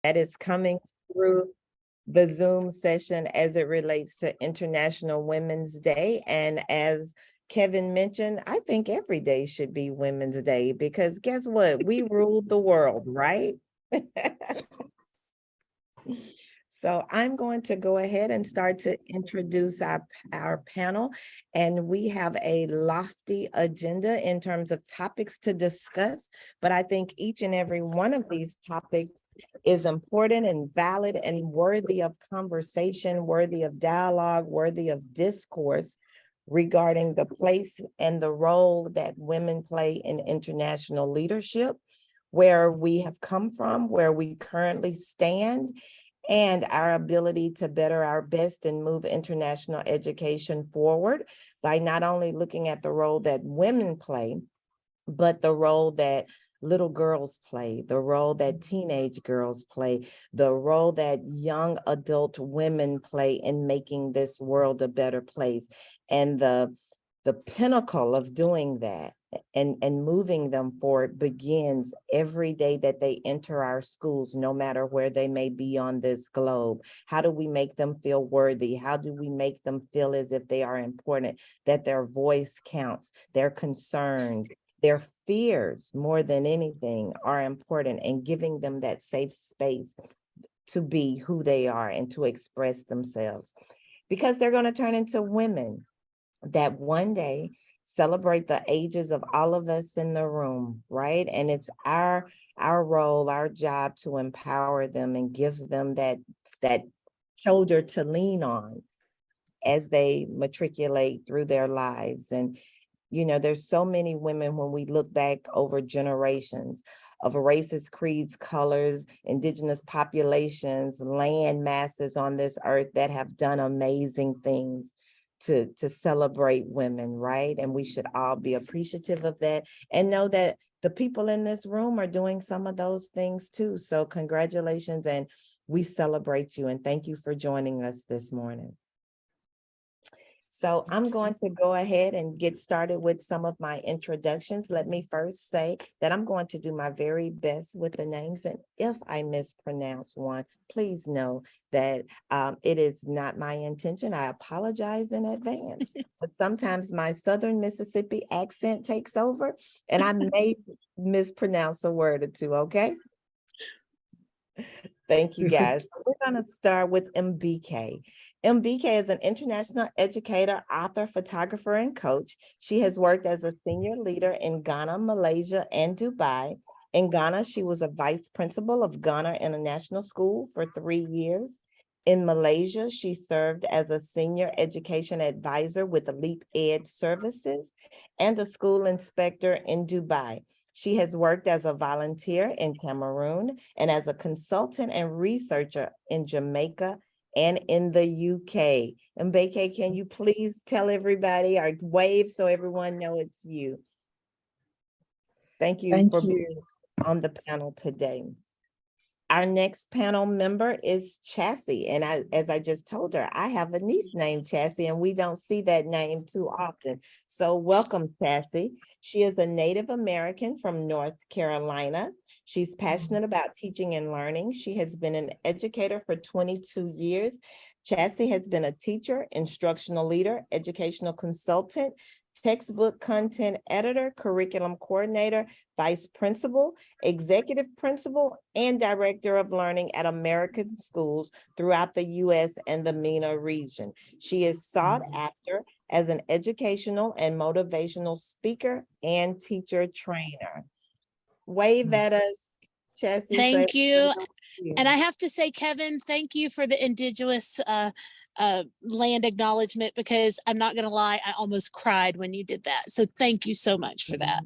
that is coming through the Zoom session as it relates to International Women's Day. And as Kevin mentioned, I think every day should be Women's Day because guess what? We ruled the world, right? So I'm going to go ahead and start to introduce our panel. And we have a lofty agenda in terms of topics to discuss. But I think each and every one of these topics is important and valid and worthy of conversation, worthy of dialogue, worthy of discourse regarding the place and the role that women play in international leadership, where we have come from, where we currently stand, and our ability to better our best and move international education forward by not only looking at the role that women play, but the role that little girls play, the role that teenage girls play, the role that young adult women play in making this world a better place. And the pinnacle of doing that and moving them forward begins every day that they enter our schools, no matter where they may be on this globe. How do we make them feel worthy? How do we make them feel as if they are important, that their voice counts, their concerns, their fears more than anything are important, and giving them that safe space to be who they are and to express themselves, because they're going to turn into women that one day celebrate the ages of all of us in the room, right? And it's our role, our job to empower them and give them that shoulder to lean on as they matriculate through their lives. And you know, there's so many women when we look back over generations of races, creeds, colors, indigenous populations, land masses on this earth that have done amazing things to celebrate women, right? And we should all be appreciative of that and know that the people in this room are doing some of those things too. So congratulations, and we celebrate you and thank you for joining us this morning. So I'm going to go ahead and get started with some of my introductions. Let me first say that I'm going to do my very best with the names. And if I mispronounce one, please know that it is not my intention. I apologize in advance. But sometimes my Southern Mississippi accent takes over and I may mispronounce a word or two, okay? Thank you, guys. We're going to start with MBK. MBK is an international educator, author, photographer, and coach. She has worked as a senior leader in Ghana, Malaysia, and Dubai. In Ghana, she was a vice principal of Ghana International School for 3 years. In Malaysia, she served as a senior education advisor with Leap Ed Services and a school inspector in Dubai. She has worked as a volunteer in Cameroon and as a consultant and researcher in Jamaica and in the UK. Mbeke, can you please tell everybody or wave so everyone knows it's you? Thank you for being on the panel today. Our next panel member is Chassie. And as I just told her, I have a niece named Chassie, and we don't see that name too often. So welcome, Chassie. She is a Native American from North Carolina. She's passionate about teaching and learning. She has been an educator for 22 years. Chassie has been a teacher, instructional leader, educational consultant, textbook content editor, curriculum coordinator, vice principal, executive principal, and director of learning at American schools throughout the U.S. and the MENA region. She is sought after as an educational and motivational speaker and teacher trainer. Wave at us, Chassie. Thank you. And I have to say, Kevin, thank you for the indigenous land acknowledgement, because I'm not going to lie, I almost cried when you did that. So thank you so much for that.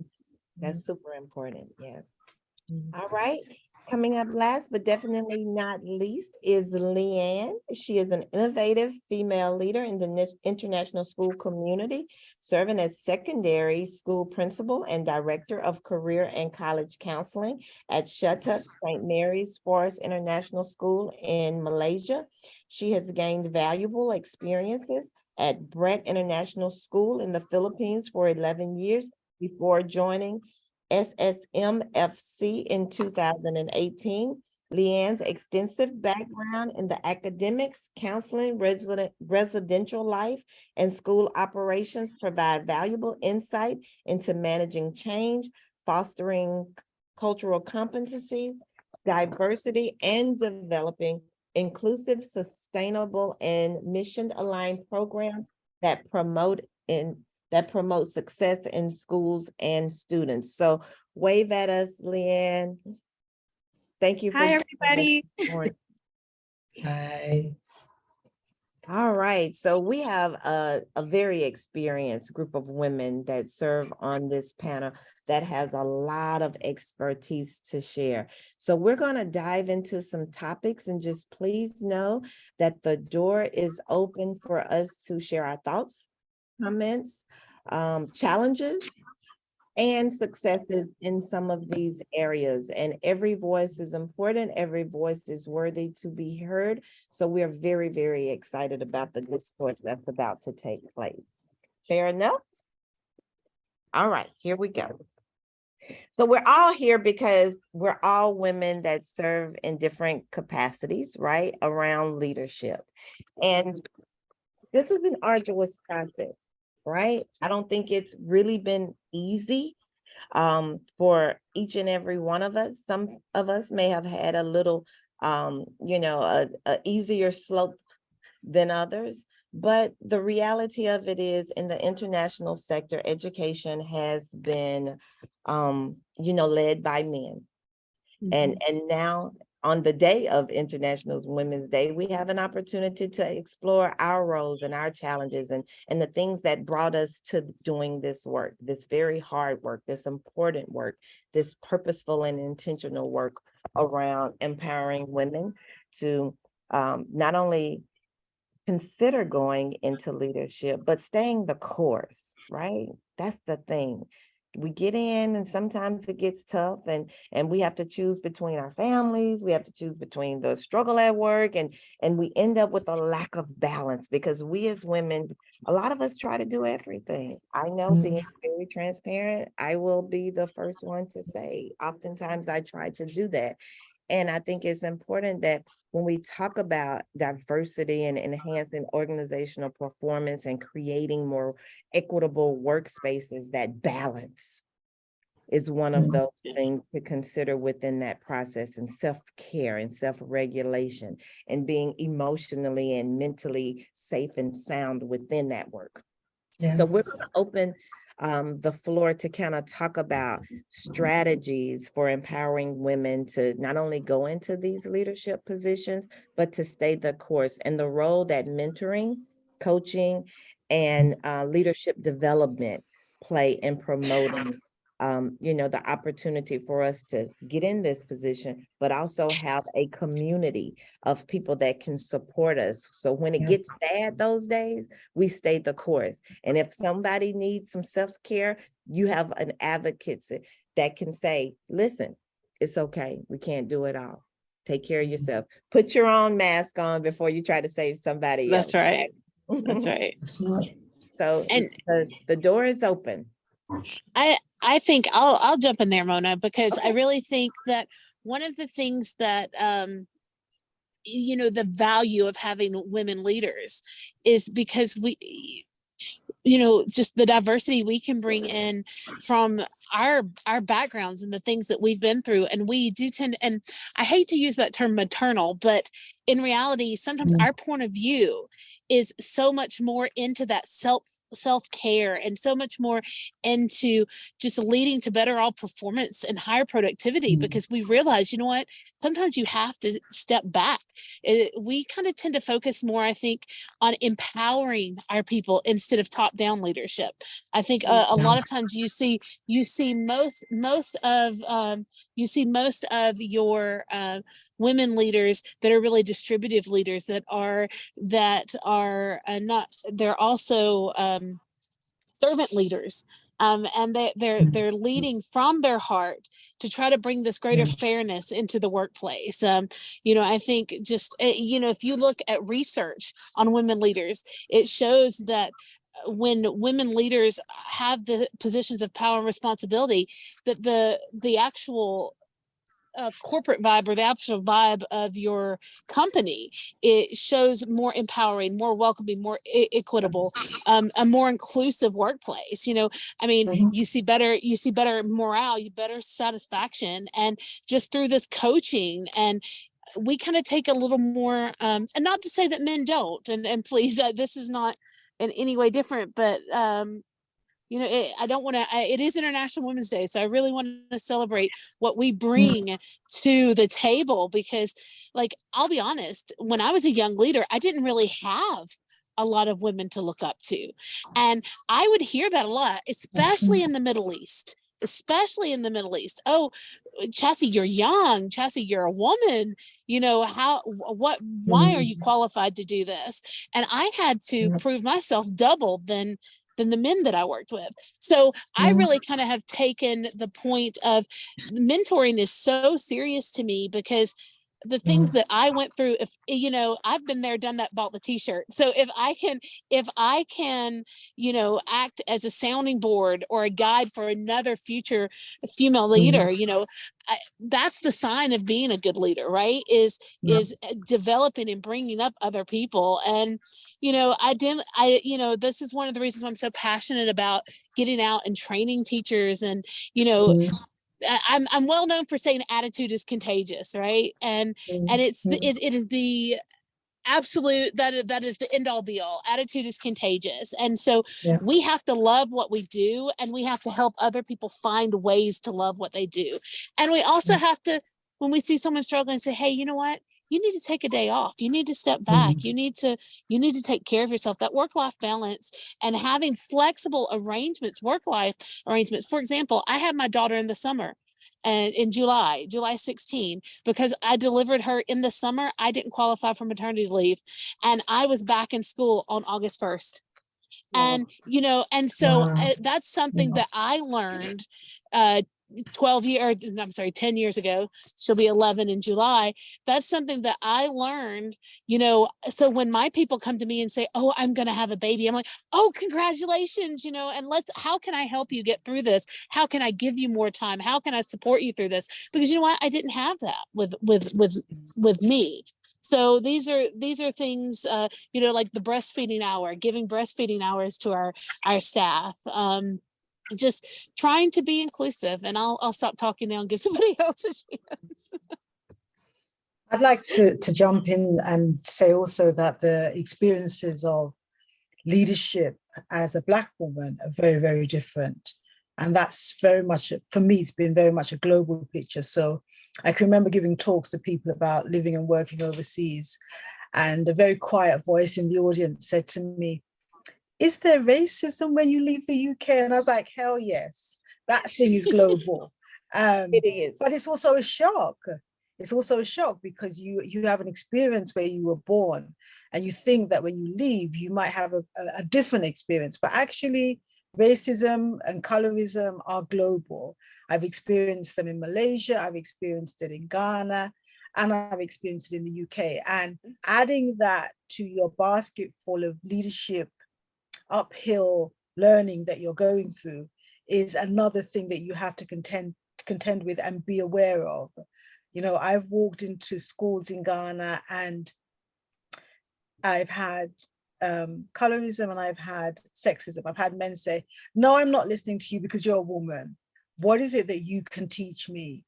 That's super important. Yes. All right. Coming up last, but definitely not least, is Leanne. She is an innovative female leader in the international school community, serving as secondary school principal and director of career and college counseling at Shattuck St. Mary's Forest International School in Malaysia. She has gained valuable experiences at Brett International School in the Philippines for 11 years before joining SSMFC in 2018, Leanne's extensive background in the academics, counseling, residential life, and school operations provide valuable insight into managing change, fostering cultural competency, diversity, and developing inclusive, sustainable, and mission-aligned programs that promote success in schools and students. So wave at us, Leanne. Thank you. Hi, everybody. Hi. All right, so we have a very experienced group of women that serve on this panel that has a lot of expertise to share. So we're going to dive into some topics, and just please know that the door is open for us to share our thoughts, comments, challenges, and successes in some of these areas. And every voice is important. Every voice is worthy to be heard. So we're very, very excited about the discourse that's about to take place. Fair enough? All right, here we go. So we're all here because we're all women that serve in different capacities, right, around leadership. And this is an arduous process, right? I don't think it's really been easy for each and every one of us. Some of us may have had a little, a easier slope than others. But the reality of it is, in the international sector, education has been, led by men. And now, on the day of International Women's Day, we have an opportunity to explore our roles and our challenges and the things that brought us to doing this work, this very hard work, this important work, this purposeful and intentional work around empowering women to not only consider going into leadership, but staying the course, right? That's the thing. We get in and sometimes it gets tough and we have to choose between our families. We have to choose between the struggle at work and we end up with a lack of balance because we as women, a lot of us try to do everything. I know, being very transparent, I will be the first one to say, oftentimes I try to do that. And I think it's important that when we talk about diversity and enhancing organizational performance and creating more equitable workspaces, that balance is one of those things to consider within that process, and self-care and self-regulation and being emotionally and mentally safe and sound within that work. Yeah. So we're going to open the floor to kind of talk about strategies for empowering women to not only go into these leadership positions, but to stay the course, and the role that mentoring, coaching, and leadership development play in promoting the opportunity for us to get in this position, but also have a community of people that can support us. So when it gets bad those days, we stay the course. And if somebody needs some self-care, you have an advocate that can say, listen, it's okay. We can't do it all. Take care of yourself. Put your own mask on before you try to save somebody else. That's right. That's right. So And the door is open. I think I'll jump in there, Mona, because I really think that one of the things that the value of having women leaders is because we, just the diversity we can bring in from our backgrounds and the things that we've been through. And we do tend, and I hate to use that term maternal, but in reality, sometimes our point of view is so much more into that self-care and so much more into just leading to better all performance and higher productivity, because we realize, you know what, sometimes you have to step back. We kind of tend to focus more, I think, on empowering our people instead of top-down leadership. I think a lot of times you see most of your women leaders that are really distributive leaders that are not, they're also servant leaders, and they're leading from their heart to try to bring this greater fairness into the workplace. I think just if you look at research on women leaders, it shows that when women leaders have the positions of power and responsibility, that the actual corporate vibe or the actual vibe of your company, it shows more empowering, more welcoming, more equitable, a more inclusive workplace. You know, I mean, you see better morale, you better satisfaction, and just through this coaching, and we kind of take a little more, and not to say that men don't, and please, this is not in any way different, but you know, I don't want to, it is International Women's Day. So I really want to celebrate what we bring to the table, because, like, I'll be honest, when I was a young leader, I didn't really have a lot of women to look up to. And I would hear that a lot, especially in the Middle East. Especially in the Middle East. Oh, Chassie, you're young. Chassie, you're a woman. You know, why are you qualified to do this? And I had to prove myself double than the men that I worked with. So I really kind of have taken the point of mentoring is so serious to me, because the things that I went through, if you know, I've been there, done that, bought the t-shirt. So if I can, you know, act as a sounding board or a guide for another future female leader, you know, that's the sign of being a good leader, right? Is developing and bringing up other people. And, you know, you know, this is one of the reasons why I'm so passionate about getting out and training teachers. And, you know, I'm well known for saying attitude is contagious, right? And it is the absolute, that is the end all be all. Attitude is contagious. And so we have to love what we do, and we have to help other people find ways to love what they do. And we also have to, when we see someone struggling, say, hey, you know what? You need to take a day off. You need to step back. You need to take care of yourself. That work-life balance and having flexible arrangements, work-life arrangements. For example, I had my daughter in the summer, and in July 16, because I delivered her in the summer. I didn't qualify for maternity leave, and I was back in school on August 1st. And, you know, and so that's something that I learned 10 years ago. She'll be 11 in July. That's something that I learned, you know. So when my people come to me and say, oh, I'm going to have a baby, I'm like, oh, congratulations, you know, and how can I help you get through this? How can I give you more time? How can I support you through this? Because you know what? I didn't have that with me. So these are things, you know, like the breastfeeding hour, giving breastfeeding hours to our staff. Just trying to be inclusive. And I'll stop talking now and give somebody else a chance. I'd like to jump in and say also that the experiences of leadership as a Black woman are very, very different. And that's very much, for me, it's been very much a global picture. So I can remember giving talks to people about living and working overseas, and a very quiet voice in the audience said to me, is there racism when you leave the UK? And I was like, hell yes, that thing is global. It is. But it's also a shock. It's also a shock because you have an experience where you were born, and you think that when you leave, you might have a different experience. But actually, racism and colorism are global. I've experienced them in Malaysia, I've experienced it in Ghana, and I've experienced it in the UK. And adding that to your basket full of leadership, uphill learning that you're going through is another thing that you have to contend with and be aware of. You know, I've walked into schools in Ghana and I've had colorism and I've had sexism. I've had men say, no, I'm not listening to you because you're a woman. What is it that you can teach me?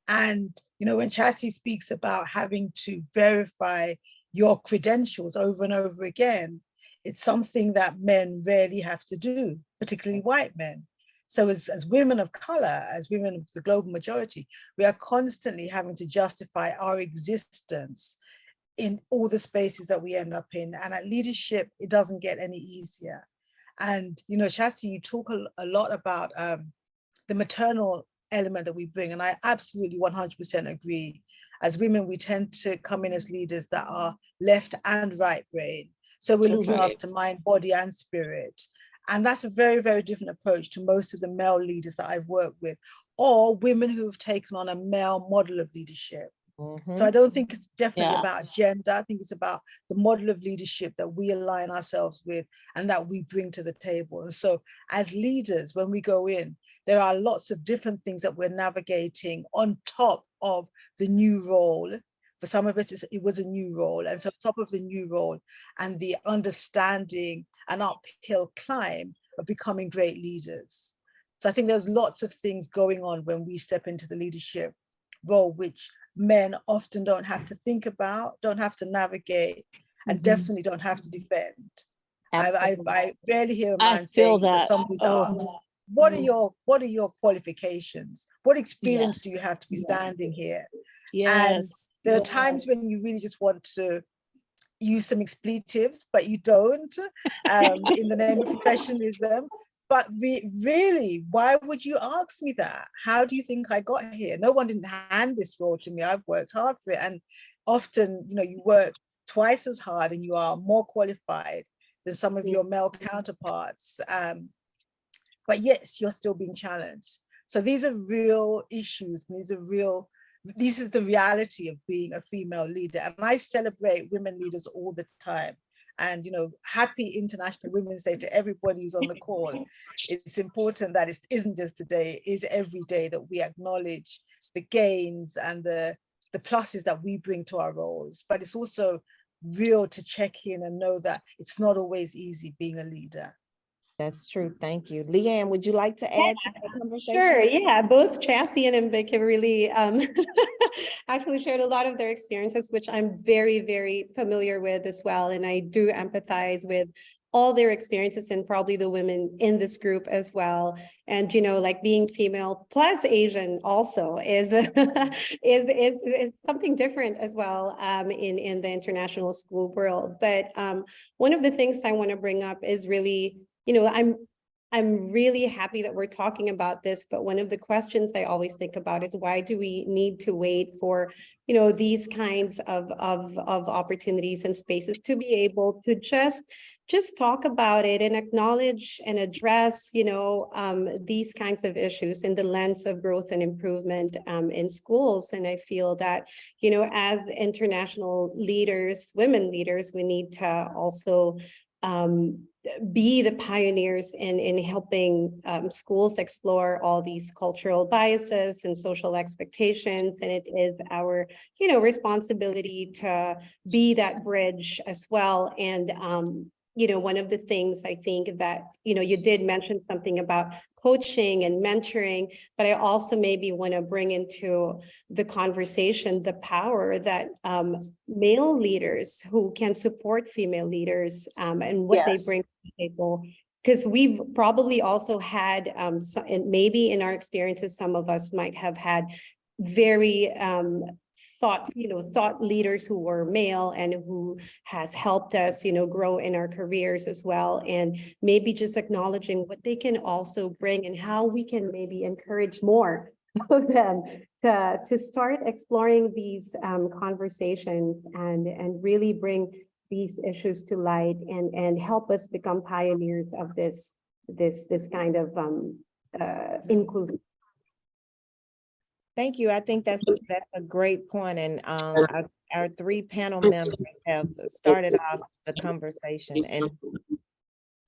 And, you know, when Chassie speaks about having to verify your credentials over and over again, it's something that men rarely have to do, particularly white men. So as women of color, as women of the global majority, we are constantly having to justify our existence in all the spaces that we end up in. And at leadership, it doesn't get any easier. And, you know, Chassie, you talk a lot about the maternal element that we bring. And I absolutely 100% agree. As women, we tend to come in as leaders that are left and right brain. So we're looking after mind, body, and spirit. And that's a very, very different approach to most of the male leaders that I've worked with, or women who have taken on a male model of leadership. So I don't think it's definitely about gender. I think it's about the model of leadership that we align ourselves with and that we bring to the table. And so as leaders, when we go in, there are lots of different things that we're navigating on top of the new role. For some of us, it was a new role. And so on top of the new role and the understanding and uphill climb of becoming great leaders. So I think there's lots of things going on when we step into the leadership role, which men often don't have to think about, don't have to navigate, and definitely don't have to defend. I rarely hear a I man feel saying that that. somebody's Oh, asked, what are your qualifications? What experience do you yes. have to be standing here? And Yes. there are times when you really just want to use some expletives, but you don't, in the name of professionalism. But really, why would you ask me that? How do you think I got here? No one didn't hand this role to me. I've worked hard for it. And often, you know, you work twice as hard and you are more qualified than some of your male counterparts. But yes, you're still being challenged. So these are real issues. This is the reality of being a female leader. And I celebrate women leaders all the time. And, you know, happy International Women's Day to everybody who's on the call. It's important that it isn't just today, it is every day that we acknowledge the gains and the pluses that we bring to our roles. But it's also real to check in and know that it's not always easy being a leader. That's true. Thank you. Leanne, would you like to add to the conversation? Sure, yeah, both Chassie and Mbik have really actually shared a lot of their experiences, which I'm very, very familiar with as well. And I do empathize with all their experiences and probably the women in this group as well. And, you know, like being female plus Asian also is is something different as well in the international school world. But one of the things I want to bring up is really, you know, I'm really happy that we're talking about this, but one of the questions I always think about is why do we need to wait for, you know, these kinds of opportunities and spaces to be able to just talk about it and acknowledge and address, you know, these kinds of issues in the lens of growth and improvement in schools. And I feel that, you know, as international leaders, women leaders, we need to also be the pioneers in helping schools explore all these cultural biases and social expectations. And it is our, you know, responsibility to be that bridge as well. And, you know, one of the things I think that, you know, you did mention something about coaching and mentoring, but I also maybe want to bring into the conversation the power that male leaders who can support female leaders and what they bring to the table. Because we've probably also had, and maybe in our experiences, some of us might have had very thought leaders who were male and who has helped us, you know, grow in our careers as well. And maybe just acknowledging what they can also bring and how we can maybe encourage more of them to start exploring these conversations and really bring these issues to light and help us become pioneers of this kind of inclusive. Thank you. I think that's a great point. And our three panel members have started off the conversation. And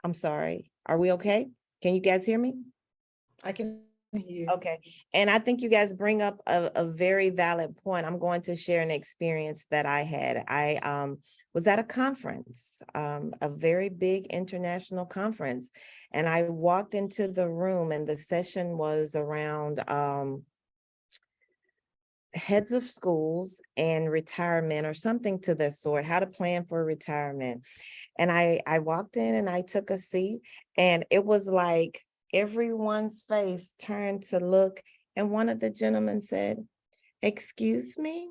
I'm sorry, are we okay? Can you guys hear me? I can hear you. Okay. And I think you guys bring up a very valid point. I'm going to share an experience that I had. I was at a conference, a very big international conference, and I walked into the room and the session was around heads of schools and retirement or something to that sort, how to plan for retirement. And I walked in and I took a seat, and it was like everyone's face turned to look, and one of the gentlemen said, "Excuse me,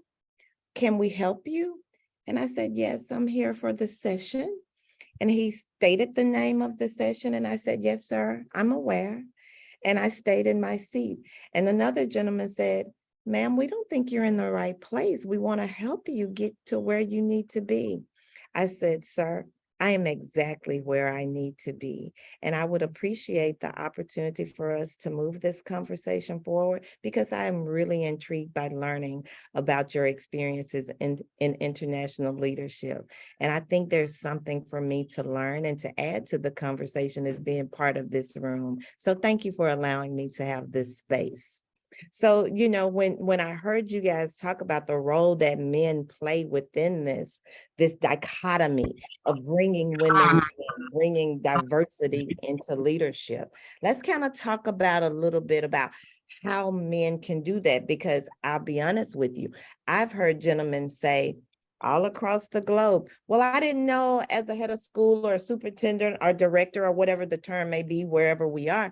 can we help you?" And I said, "Yes, I'm here for the session." And he stated the name of the session, and I said, "Yes, sir, I'm aware." And I stayed in my seat. And another gentleman said, "Ma'am, we don't think you're in the right place. We want to help you get to where you need to be." I said, "Sir, I am exactly where I need to be. And I would appreciate the opportunity for us to move this conversation forward because I am really intrigued by learning about your experiences in international leadership. And I think there's something for me to learn and to add to the conversation as being part of this room. So thank you for allowing me to have this space." So, you know, when I heard you guys talk about the role that men play within this dichotomy of bringing women, in, bringing diversity into leadership, let's kind of talk about a little bit about how men can do that, because I'll be honest with you, I've heard gentlemen say all across the globe, well, I didn't know as a head of school or superintendent or director or whatever the term may be, wherever we are,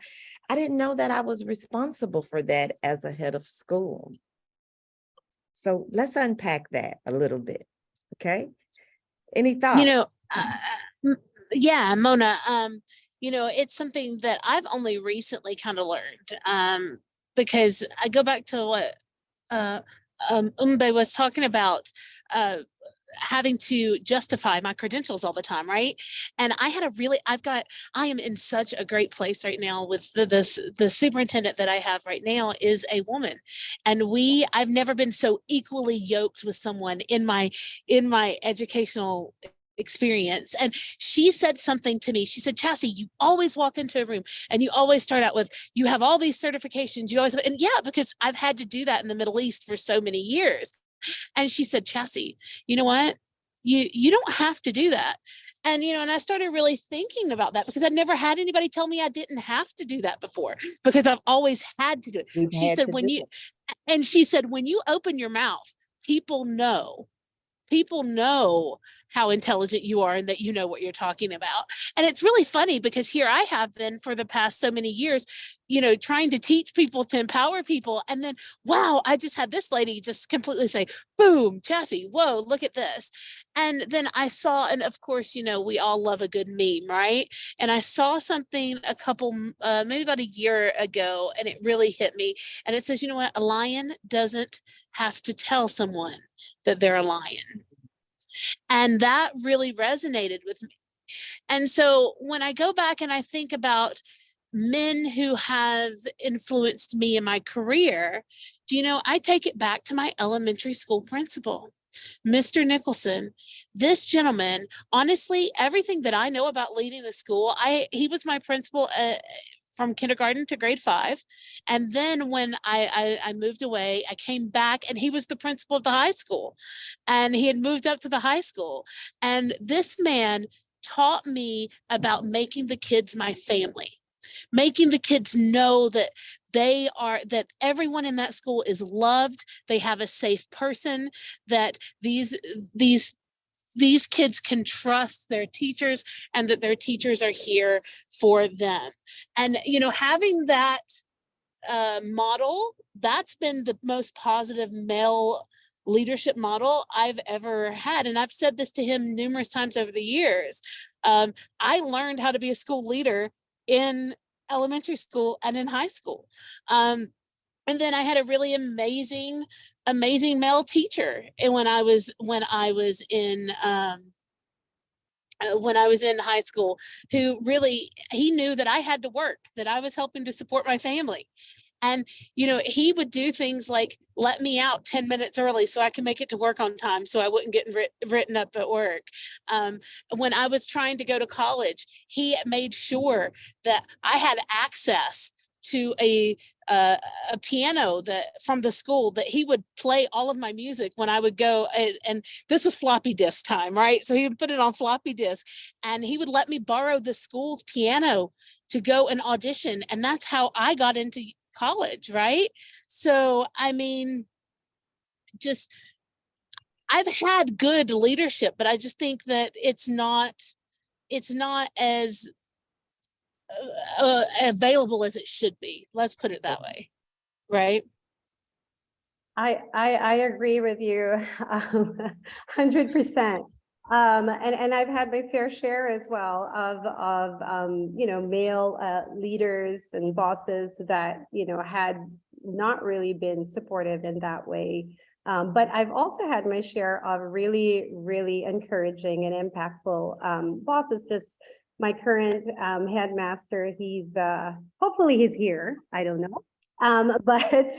I didn't know that I was responsible for that as a head of school. So let's unpack that a little bit. Okay. Any thoughts? You know, m- yeah, Mona, you know, it's something that I've only recently kind of learned, because I go back to what Umbe was talking about, uh, having to justify my credentials all the time, right? And I had a really, I am in such a great place right now with the superintendent that I have right now is a woman, and I've never been so equally yoked with someone in my educational experience. And she said something to me. She said, Chassie, you always walk into a room and you always start out with, you have all these certifications. You always, and yeah, because I've had to do that in the Middle East for so many years. And she said, Chassie, you know what? You don't have to do that. And, you know, and I started really thinking about that because I'd never had anybody tell me I didn't have to do that before, because I've always had to do it. We've She had said, to when do you, it. and she said, when you open your mouth, people know how intelligent you are and that you know what you're talking about. And it's really funny because here I have been for the past so many years, you know, trying to teach people, to empower people. And then, wow, I just had this lady just completely say, boom, Chassie, whoa, look at this. And then I saw, and of course, you know, we all love a good meme, right? And I saw something a couple, maybe about a year ago, and it really hit me. And it says, you know what, a lion doesn't have to tell someone that they're a lion. And that really resonated with me. And so when I go back and I think about men who have influenced me in my career, do you know, I take it back to my elementary school principal, Mr. Nicholson. This gentleman, honestly, everything that I know about leading a school, he was my principal from kindergarten to grade 5. And then when I moved away, I came back and he was the principal of the high school, and he had moved up to the high school. And this man taught me about making the kids my family, making the kids know that that everyone in that school is loved, they have a safe person, that these kids can trust their teachers, and that their teachers are here for them. And, you know, having that model, that's been the most positive male leadership model I've ever had. And I've said this to him numerous times over the years. I learned how to be a school leader in elementary school and in high school. And then I had a really amazing male teacher. And when I was in high school, who really, he knew that I had to work, that I was helping to support my family. And, you know, he would do things like let me out 10 minutes early so I can make it to work on time, so I wouldn't get written up at work. When I was trying to go to college, he made sure that I had access to a piano that from the school, that he would play all of my music when I would go, and this was floppy disk time, right? So he would put it on floppy disk, and he would let me borrow the school's piano to go and audition. And that's how I got into college, right? So, I mean, just, I've had good leadership, but I just think that it's not as available as it should be. Let's put it that way, right? I agree with you 100%. And I've had my fair share as well of you know, male leaders and bosses that, you know, had not really been supportive in that way. But I've also had my share of really, really encouraging and impactful bosses. Just my current headmaster, he's hopefully he's here. I don't know. But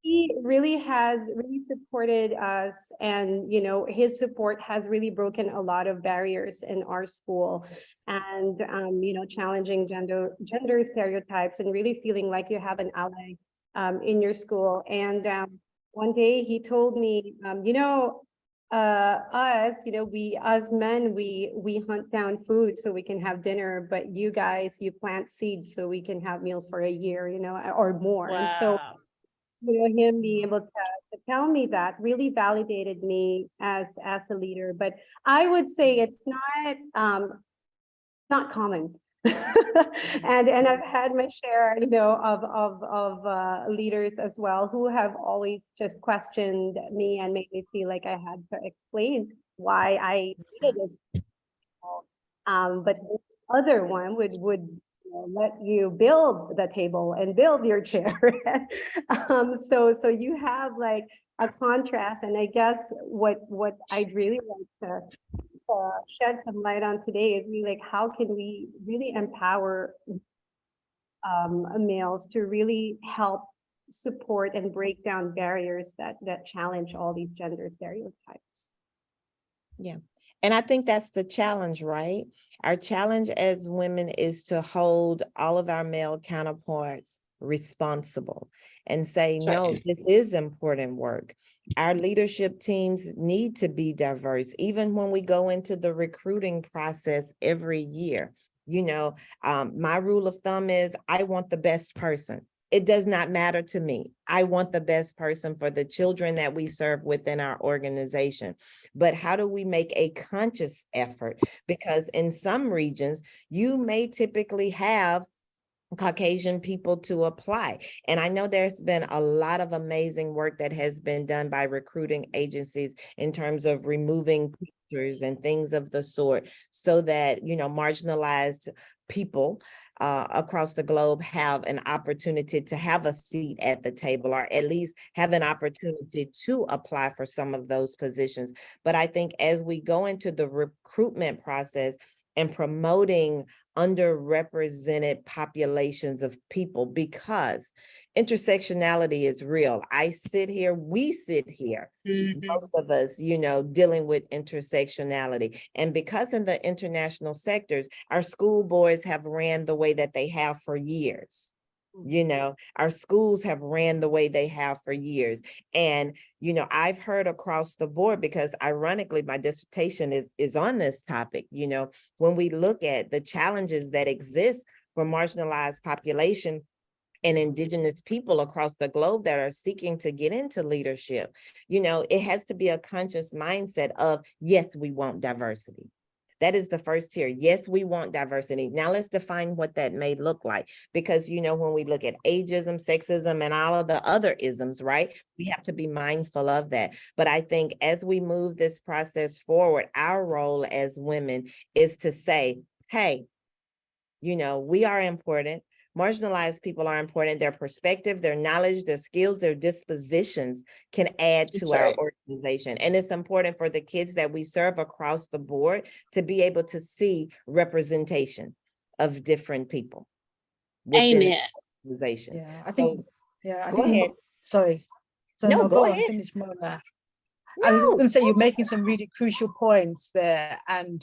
he really has really supported us, and you know, his support has really broken a lot of barriers in our school, and you know, challenging gender stereotypes, and really feeling like you have an ally in your school. And one day he told me, us, we as men, we hunt down food so we can have dinner, but you guys, you plant seeds so we can have meals for a year, or more. And so, him being able to tell me that really validated me as a leader. But I would say it's not common. And I've had my share, of leaders as well who have always just questioned me and made me feel like I had to explain why I did this. But the other one would let you build the table and build your chair. So you have like a contrast, and I guess what I'd really like to shed some light on today is really like, how can we really empower males to really help support and break down barriers that challenge all these gender stereotypes. Yeah. And I think that's the challenge, right? Our challenge as women is to hold all of our male counterparts responsible and say, That's no, right. this is important work. Our leadership teams need to be diverse, even when we go into the recruiting process every year. My rule of thumb is I want the best person. It does not matter to me. I want the best person for the children that we serve within our organization. But how do we make a conscious effort? Because in some regions, you may typically have Caucasian people to apply. And I know there's been a lot of amazing work that has been done by recruiting agencies in terms of removing pictures and things of the sort, so that, marginalized people across the globe have an opportunity to have a seat at the table, or at least have an opportunity to apply for some of those positions. But I think as we go into the recruitment process and promoting underrepresented populations of people, because intersectionality is real. We sit here, most of us, dealing with intersectionality. And because in the international sectors, our school boards have ran the way that they have for years. Our schools have ran the way they have for years. And, I've heard across the board, because ironically, my dissertation is on this topic, when we look at the challenges that exist for marginalized population and indigenous people across the globe that are seeking to get into leadership, it has to be a conscious mindset of, yes, we want diversity. That is the first tier. Yes, we want diversity. Now let's define what that may look like. Because, when we look at ageism, sexism, and all of the other isms, right, we have to be mindful of that. But I think as we move this process forward, our role as women is to say, hey, we are important. Marginalized people are important. Their perspective, their knowledge, their skills, their dispositions can add to our organization. And it's important for the kids that we serve across the board to be able to see representation of different people within the Amen. organization. Yeah, I think, Go ahead. Sorry. So No, go go on, ahead. finish, Mona. I was going to say, you're making some really crucial points there. And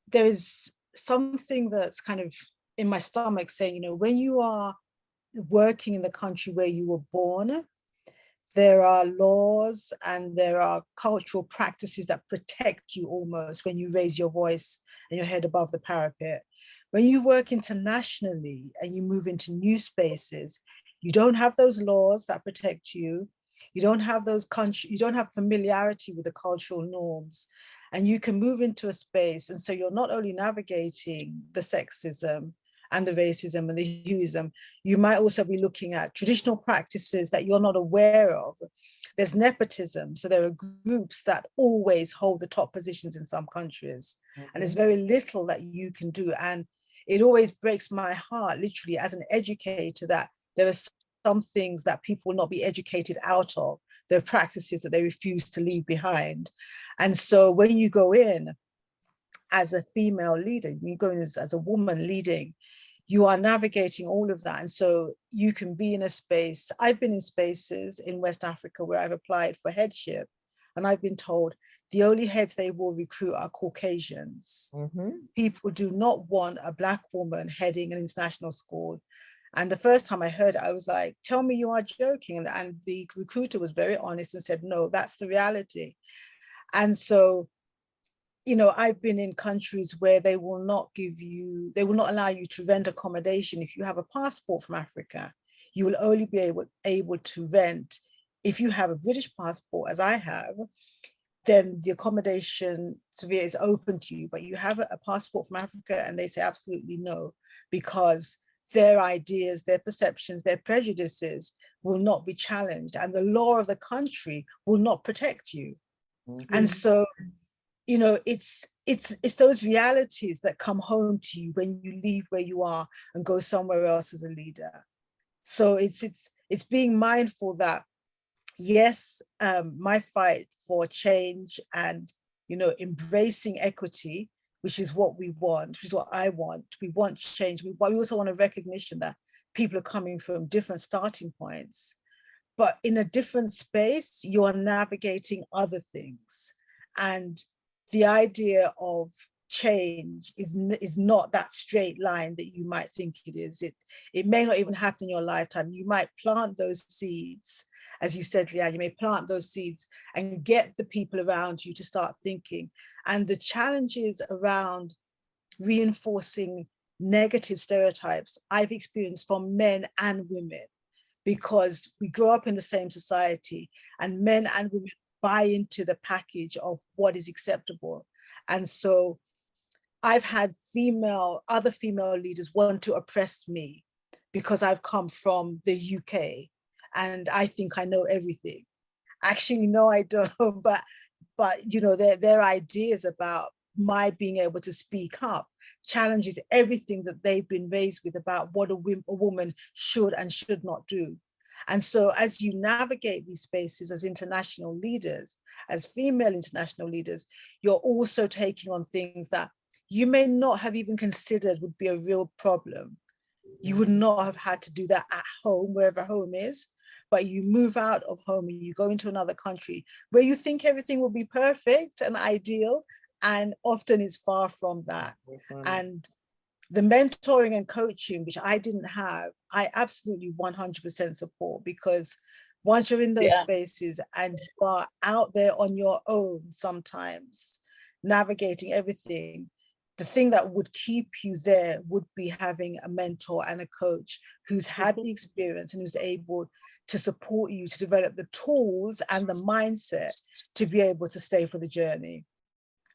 there is something that's kind of in my stomach saying, when you are working in the country where you were born, there are laws and there are cultural practices that protect you almost when you raise your voice and your head above the parapet. When you work internationally and you move into new spaces, you don't have those laws that protect you. You don't have you don't have familiarity with the cultural norms, and you can move into a space. And so you're not only navigating the sexism and the racism and the hueism, you might also be looking at traditional practices that you're not aware of. There's nepotism. So there are groups that always hold the top positions in some countries. And there's very little that you can do. And it always breaks my heart, literally, as an educator, that there are some things that people will not be educated out of. There are practices that they refuse to leave behind. And so when you go in as a female leader, you go in as a woman leading, you are navigating all of that. And so you can be in a space. I've been in spaces in West Africa where I've applied for headship, and I've been told the only heads they will recruit are Caucasians. People do not want a Black woman heading an international school. And the first time I heard it, I was like, tell me you are joking. And the recruiter was very honest and said, no, that's the reality. And so, you know, I've been in countries where they will not allow you to rent accommodation if you have a passport from Africa. You will only be able to rent if you have a British passport, as I have. Then the accommodation Severe is open to you, but you have a passport from Africa and they say absolutely no, because their ideas, their perceptions, their prejudices will not be challenged, and the law of the country will not protect you. And so, you know, it's those realities that come home to you when you leave where you are and go somewhere else as a leader. So it's being mindful that, yes, my fight for change and, you know, embracing equity, which is what we want, which is what I want. We want change. We also want a recognition that people are coming from different starting points, but in a different space, you are navigating other things. And the idea of change is not that straight line that you might think it is. It may not even happen in your lifetime. You might plant those seeds, as you said, Leanne, you may plant those seeds and get the people around you to start thinking. And the challenges around reinforcing negative stereotypes I've experienced from men and women, because we grow up in the same society and men and women buy into the package of what is acceptable. And so I've had other female leaders want to oppress me because I've come from the UK and I think I know everything. Actually, no, I don't, but you know, their ideas about my being able to speak up challenges everything that they've been raised with about what a woman should and should not do. And so as you navigate these spaces as international leaders, as female international leaders, you're also taking on things that you may not have even considered would be a real problem. You would not have had to do that at home, wherever home is, but you move out of home and you go into another country where you think everything will be perfect and ideal, and often it's far from that. And the mentoring and coaching, which I didn't have, I absolutely 100% support, because once you're in those spaces and you are out there on your own sometimes, navigating everything, the thing that would keep you there would be having a mentor and a coach who's had the experience and who's able to support you to develop the tools and the mindset to be able to stay for the journey.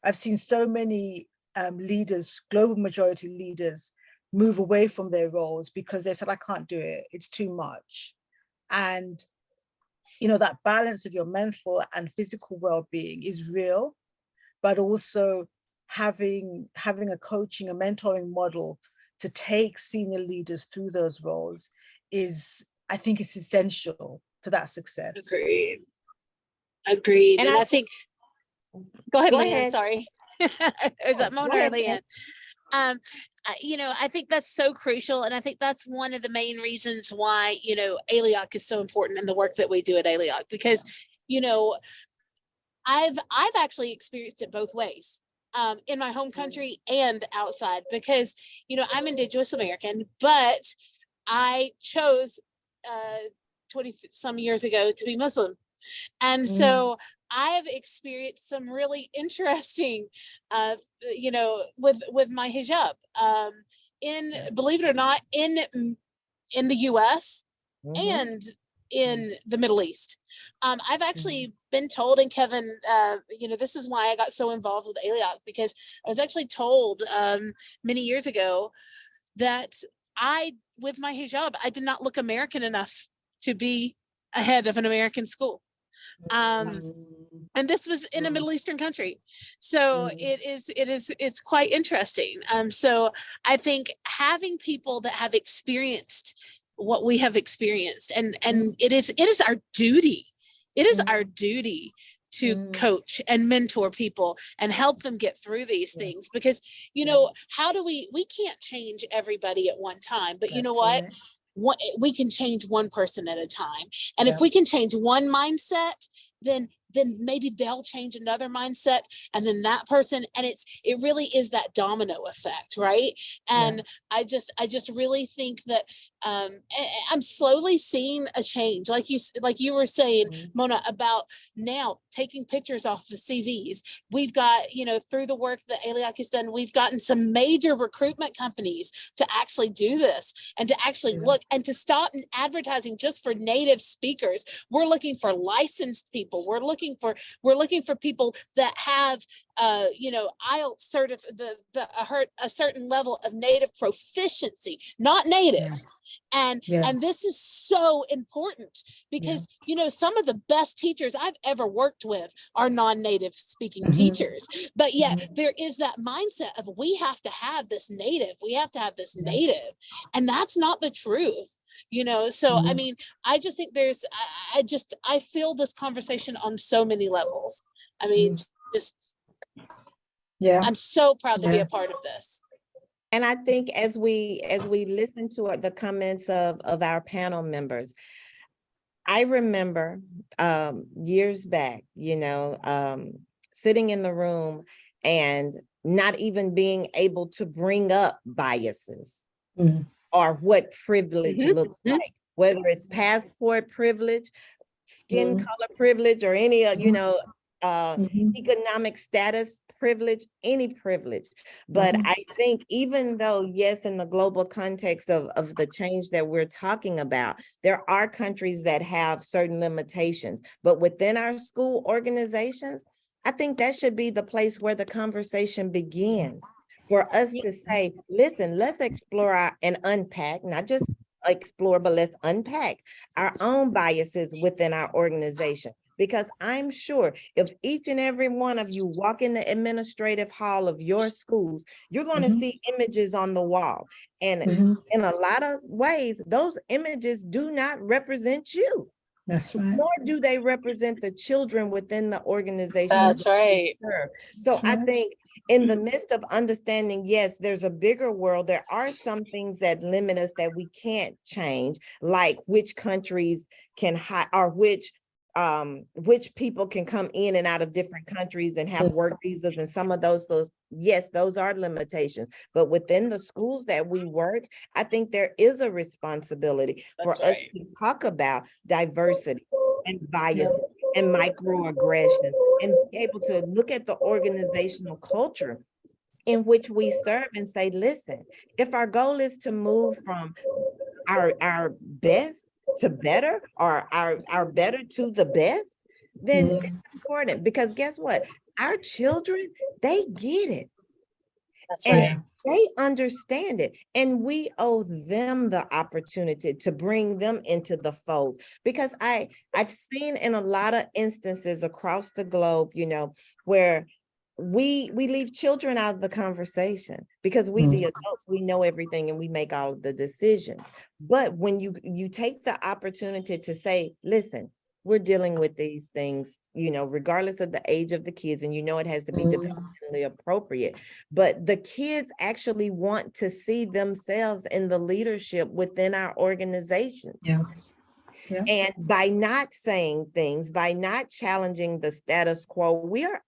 I've seen so many leaders, global majority leaders, move away from their roles because they said, I can't do it, it's too much. And, you know, that balance of your mental and physical well-being is real, but also having a coaching, a mentoring model to take senior leaders through those roles is, I think it's essential for that success. Agreed. And I think, go ahead, Go Leanne, ahead. sorry. Is that Mona or Leanne? You know, I think that's so crucial. And I think that's one of the main reasons why, you know, ALEOC is so important in the work that we do at ALEOC, because, you know, I've actually experienced it both ways, in my home country and outside, because, you know, I'm Indigenous American, but I chose 20 some years ago to be Muslim. And so I've experienced some really interesting, you know, with my hijab, believe it or not, in the US and in the Middle East. I've actually been told, and Kevin, you know, this is why I got so involved with ALEOC, because I was actually told many years ago that with my hijab, I did not look American enough to be a head of an American school. And this was in a Middle Eastern country. So it's quite interesting. So I think having people that have experienced what we have experienced, and it is our duty. It is our duty to coach and mentor people and help them get through these things, because, you know, we can't change everybody at one time, but you know what? We can change one person at a time. And if we can change one mindset, then then maybe they'll change another mindset, and then that person, and it really is that domino effect, right? And I just really think that I'm slowly seeing a change, like you were saying, Mona, about now taking pictures off the CVs. We've got, through the work that ALIAC has done, we've gotten some major recruitment companies to actually do this and to actually look and to stop advertising just for native speakers. We're looking for licensed people. We're looking for people that have IELTS a certain level of native proficiency, not native. And this is so important because some of the best teachers I've ever worked with are non-native speaking teachers, but yet there is that mindset of we have to have this native, and that's not the truth. So I mean, I just think I feel this conversation on so many levels. I mean, I'm so proud to be a part of this. And I think as we listen to the comments of our panel members, I remember years back, sitting in the room and not even being able to bring up biases or what privilege looks like, whether it's passport privilege, skin color privilege, or any, economic status privilege, any privilege. But I think even though, yes, in the global context of the change that we're talking about, there are countries that have certain limitations, but within our school organizations, I think that should be the place where the conversation begins. For us to say, listen, let's explore and unpack, not just explore, but let's unpack our own biases within our organization. Because I'm sure if each and every one of you walk in the administrative hall of your schools, you're going to see images on the wall. And in a lot of ways, those images do not represent you. That's right. Nor do they represent the children within the organization. That's right. So I think in the midst of understanding, yes, there's a bigger world. There are some things that limit us that we can't change, like which countries can hire, or which people can come in and out of different countries and have work visas, and some of those, yes, those are limitations. But within the schools that we work, I think there is a responsibility for us to talk about diversity and bias and microaggressions, and be able to look at the organizational culture in which we serve and say, listen, if our goal is to move from our best to better, or our better to the best, then it's important, because guess what? Our children, they get it. That's and they understand it. And we owe them the opportunity to bring them into the fold, because I've seen in a lot of instances across the globe, where we leave children out of the conversation because we, the adults, we know everything and we make all of the decisions. But when you take the opportunity to say, listen, we're dealing with these things, regardless of the age of the kids, and it has to be developmentally appropriate. But the kids actually want to see themselves in the leadership within our organization. And by not saying things, by not challenging the status quo, we are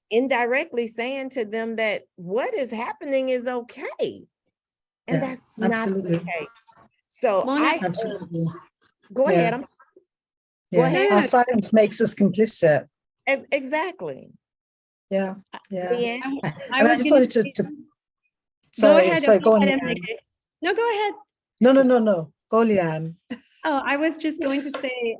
indirectly saying to them that what is happening is okay. And that's not okay. So Mona, go ahead. Go ahead. Our silence makes us complicit. Exactly. Yeah. I just wanted to sorry, go on. No, go ahead. No. Go, Leanne. Oh, I was just going to say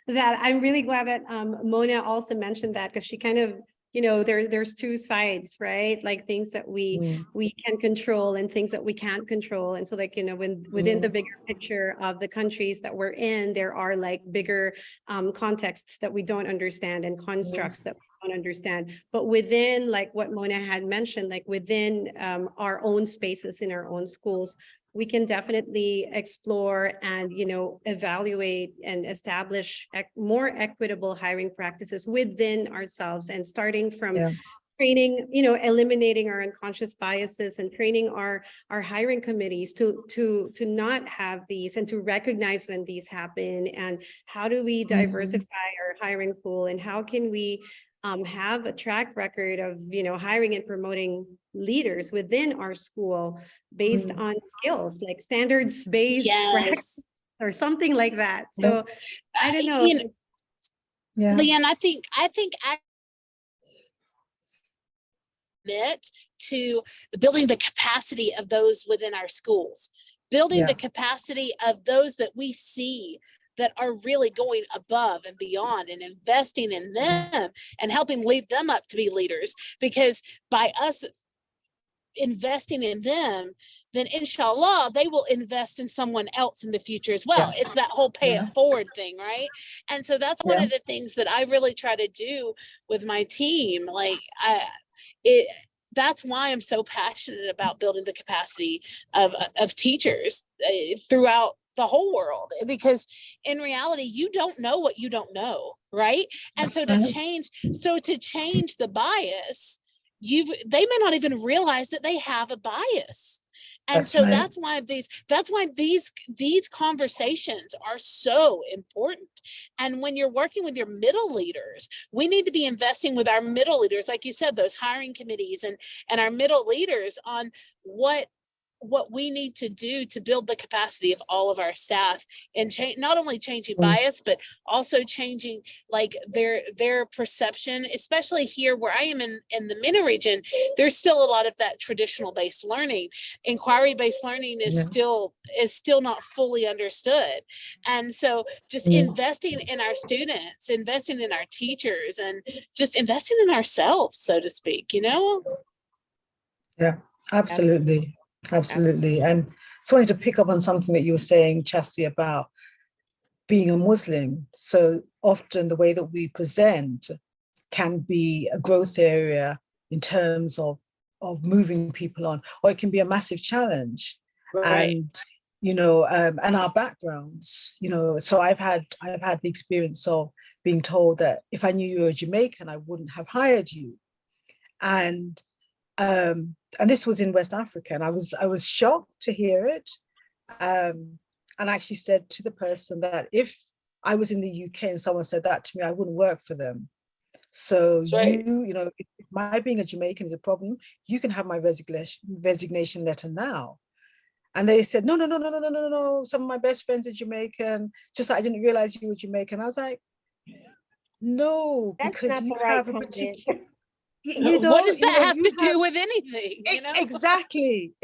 that I'm really glad that Mona also mentioned that, because she kind of, there's two sides, right? Like things that we can control and things that we can't control. And so when within the bigger picture of the countries that we're in, there are like bigger contexts that we don't understand and constructs that we don't understand. But within, like what Mona had mentioned, like within our own spaces in our own schools, we can definitely explore and, evaluate and establish more equitable hiring practices within ourselves, and starting from training, you know, eliminating our unconscious biases and training our hiring committees to not have these and to recognize when these happen, and how do we diversify our hiring pool, and how can we have a track record of, you know, hiring and promoting leaders within our school based on skills, like standards-based practice Yes. or something like that. So I don't know. You know, Yeah. Leanne, I think commit to building the capacity of those within our schools, building Yeah. the capacity of those that we see that are really going above and beyond, and investing in them and helping lead them up to be leaders. Because by us investing in them, then inshallah, they will invest in someone else in the future as well. Yeah. It's that whole pay Yeah. it forward thing, right? And so that's one Yeah. of the things that I really try to do with my team. Like that's why I'm so passionate about building the capacity of teachers throughout the whole world, because in reality, you don't know what you don't know, right? And so to change the bias, they may not even realize that they have a bias. And That's so right. that's why these conversations are so important. And when you're working with your middle leaders, we need to be investing with our middle leaders, like you said, those hiring committees and our middle leaders on what we need to do to build the capacity of all of our staff, and not only changing bias, but also changing like their perception, especially here where I am in the MENA region. There's still a lot of that traditional based learning. Inquiry based learning is still not fully understood. And so just investing in our students, investing in our teachers, and just investing in ourselves, so to speak, you know? Yeah, absolutely. Absolutely. And just wanted to pick up on something that you were saying, Chassie, about being a Muslim. So often the way that we present can be a growth area in terms of moving people on, or it can be a massive challenge. Right. And you know, and our backgrounds, you know, so I've had the experience of being told that if I knew you were Jamaican, I wouldn't have hired you. And this was in West Africa, and I was shocked to hear it, and actually said to the person that if I was in the UK and someone said that to me, I wouldn't work for them. So right. you know, if my being a Jamaican is a problem, you can have my resignation letter now. And they said, no. Some of my best friends are Jamaican. Just that I didn't realize you were Jamaican. I was like, no, That's because not you the right have a comment. particular. What does that have you to do with anything? You know? Exactly.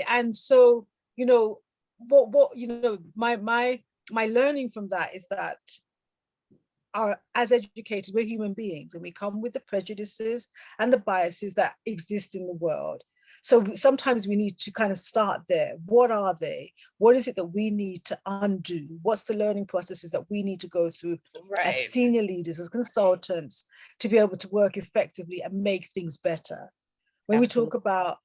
And so, you know, what you know, my learning from that is that as educated, we're human beings, and we come with the prejudices and the biases that exist in the world. So sometimes we need to kind of start there. What are they? What is it that we need to undo? What's the learning processes that we need to go through as senior leaders, as consultants, to be able to work effectively and make things better? When we talk about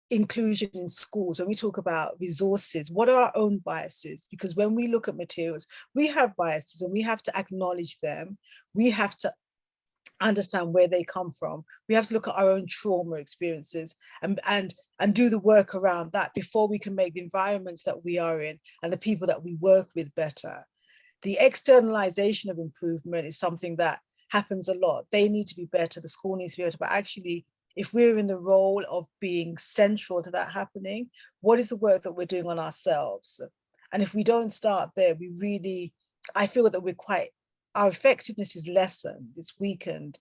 inclusion in schools, when we talk about resources, what are our own biases? Because when we look at materials, we have biases and we have to acknowledge them. We have to understand where they come from. We have to look at our own trauma experiences and do the work around that before we can make the environments that we are in and the people that we work with better. The externalization of improvement is something that happens a lot. They need to be better, the school needs to be better, but actually, if we're in the role of being central to that happening, what is the work that we're doing on ourselves? And if we don't start there, I feel that our effectiveness is lessened, it's weakened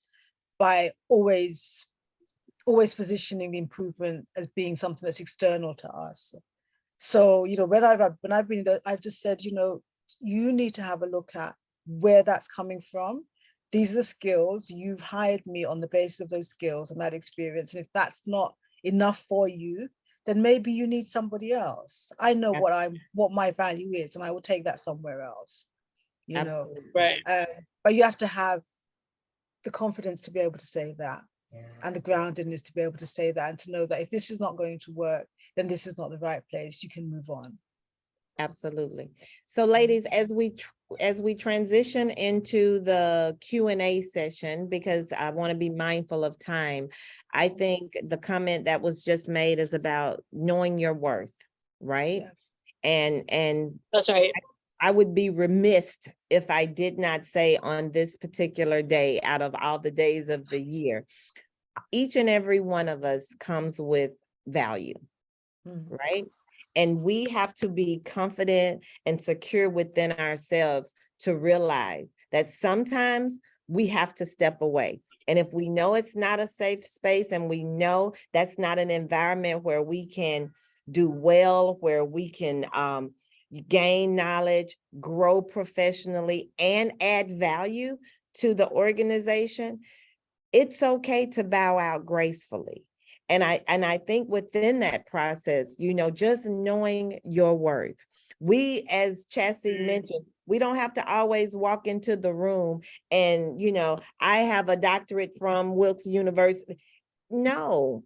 by always positioning the improvement as being something that's external to us. So, you know, when I've been there, I've just said, you know, you need to have a look at where that's coming from. These are the skills. You've hired me on the basis of those skills and that experience. And if that's not enough for you, then maybe you need somebody else. I know what my value is, and I will take that somewhere else. You know, right. But you have to have the confidence to be able to say that, and the groundedness to be able to say that, and to know that if this is not going to work, then this is not the right place. You can move on. Absolutely. So ladies, as we as we transition into the Q&A session, because I want to be mindful of time, I think the comment that was just made is about knowing your worth, right? Yeah. And That's right. I would be remiss if I did not say on this particular day, out of all the days of the year, each and every one of us comes with value, right? And we have to be confident and secure within ourselves to realize that sometimes we have to step away. And if we know it's not a safe space and we know that's not an environment where we can do well, where we can gain knowledge, grow professionally, and add value to the organization, it's okay to bow out gracefully. And I think within that process, just knowing your worth. We, as Chassie mentioned, we don't have to always walk into the room and, I have a doctorate from Wilkes University. No,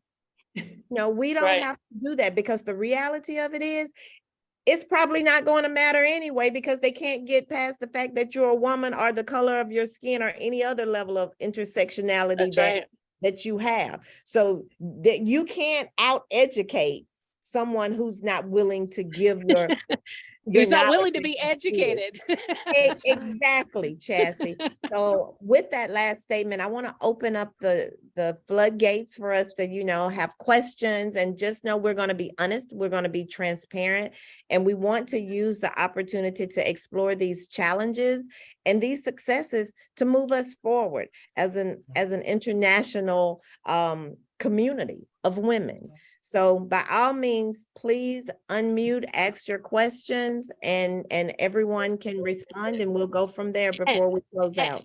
we don't Right. have to do that, because the reality of it is, it's probably not going to matter anyway, because they can't get past the fact that you're a woman or the color of your skin or any other level of intersectionality That's right. that you have. So that you can't out-educate someone who's not willing to give your He's not knowledge willing to and be your skills. educated. Exactly, Chassie. So with that last statement, I want to open up the floodgates for us to, have questions, and just know we're going to be honest, we're going to be transparent, and we want to use the opportunity to explore these challenges and these successes to move us forward as an international community of women. So by all means, please unmute, ask your questions, and everyone can respond, and we'll go from there before we close out.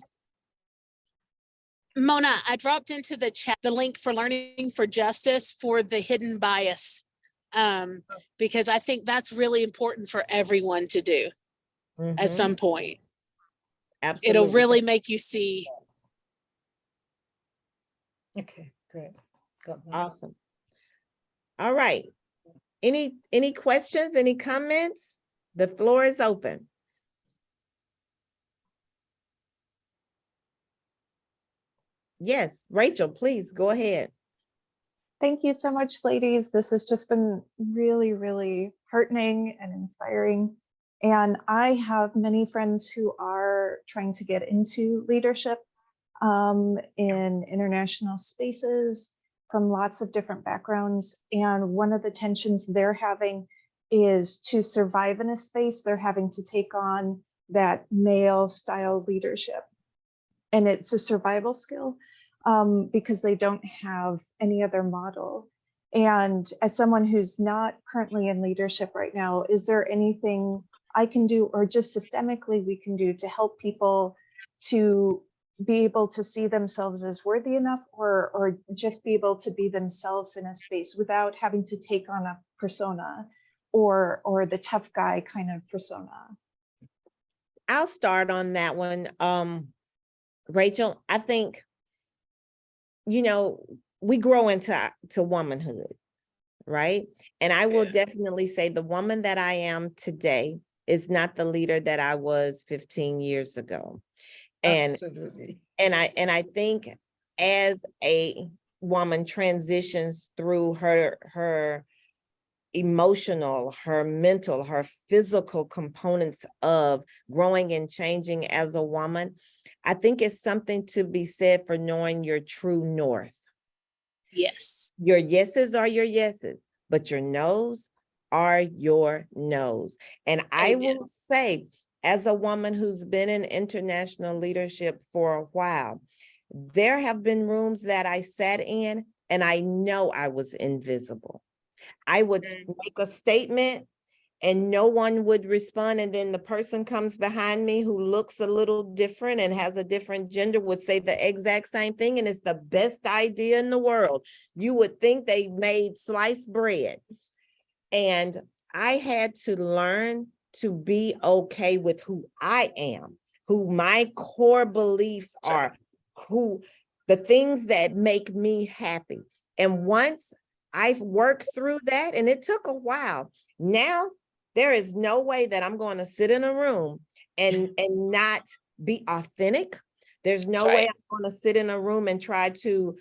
Mona, I dropped into the chat the link for Learning for Justice for the hidden bias, because I think that's really important for everyone to do at some point. Absolutely. It'll really make you see. Okay, great. Got that. Awesome. All right. Any questions, any comments? The floor is open. Yes, Rachel, please go ahead. Thank you so much, ladies. This has just been really, really heartening and inspiring. And I have many friends who are trying to get into leadership in international spaces from lots of different backgrounds. And one of the tensions they're having is to survive in a space, they're having to take on that male style leadership. And it's a survival skill because they don't have any other model. And as someone who's not currently in leadership right now, is there anything I can do, or just systemically we can do, to help people to be able to see themselves as worthy enough, or just be able to be themselves in a space without having to take on a persona or the tough guy kind of persona? I'll start on that one. Rachel, I think, we grow into womanhood, right? And I will definitely say the woman that I am today is not the leader that I was 15 years ago. Absolutely. And I think as a woman transitions through her emotional, her mental, her physical components of growing and changing as a woman, I think it's something to be said for knowing your true north. Yes. Your yeses are your yeses, but your no's are your no's. And I will say, as a woman who's been in international leadership for a while, there have been rooms that I sat in and I know I was invisible. I would make a statement and no one would respond. And then the person comes behind me who looks a little different and has a different gender would say the exact same thing. And it's the best idea in the world. You would think they made sliced bread. And I had to learn to be okay with who I am, who my core beliefs are, who the things that make me happy. And once I've worked through that, and it took a while, now there is no way that I'm going to sit in a room and not be authentic. There's no That's way right. I'm going to sit in a room and try to